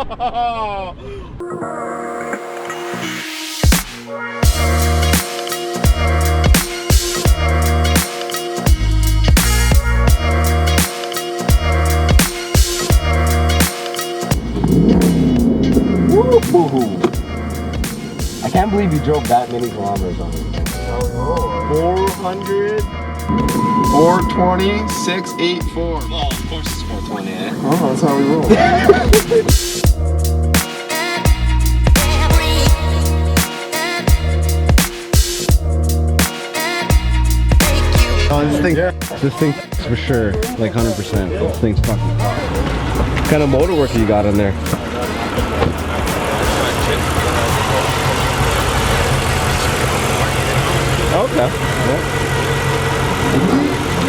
I can't believe you drove that many kilometers on it. 400. 420, 684. Oh, of course it's 420, eh? Oh, that's how we roll. Oh, this thing for sure, like 100%. This thing's fucking. What kind of motor work you got in there? Okay. Yeah.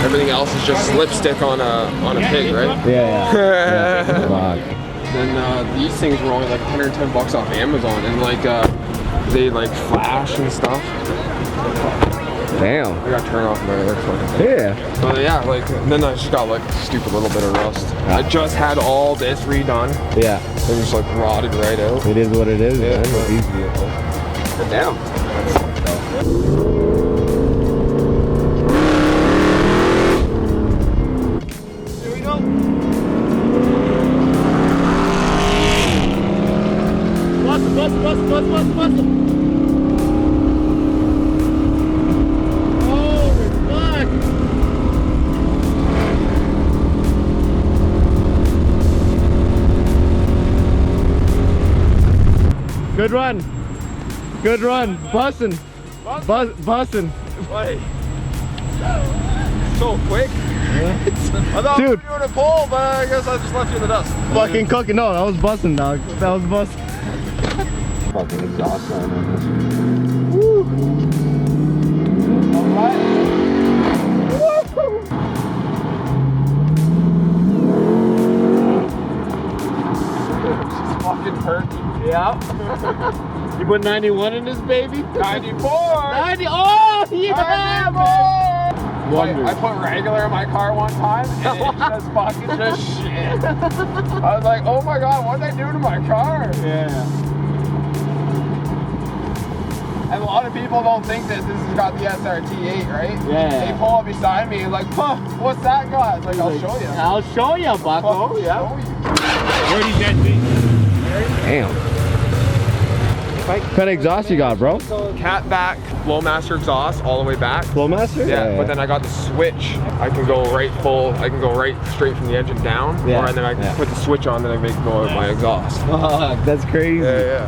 Everything else is just lipstick on a pig, right? Yeah. Then these things were only like 110 bucks off Amazon, and like they like flash and stuff. Damn. I got turned off my other fucking thing. Yeah. But yeah, like then I just got like a stupid little bit of rust. I just had all this redone. Yeah. It just like rotted right out. It is what it is, Yeah, man. but- These vehicles. But damn. Here we go. Bust. Good run. Bussin'. Bussin'. Wait. So quick. I thought Dude. we were doing a pull, but I guess I just left you in the dust. Fucking cooking. No, that was bussin', dog. That was bussin'. Fucking exhaust line on this. Woo. Alright. She's fucking perky. Yeah. You put 91 in this baby? 94! 90. Oh, yeah, man. Wonder. I put regular in my car one time and it just fucking just shit. I was like, oh my god, what did I do to my car? Yeah. And a lot of people don't think that this has got the srt8, right? Yeah. They pull up beside me and like, huh, what's that got? It's like, I'll show you. I'll show you, bucko. Fucking Yeah. show you. Where do you get me? Damn. What kind of exhaust you got, bro? Cat back, Flowmaster exhaust all the way back. Flowmaster? Yeah, but then I got the switch. I can go right full, I can go right straight from the engine down. Yeah. Or then I can put the switch on, then I make go out my exhaust. Fuck, that's crazy. Yeah.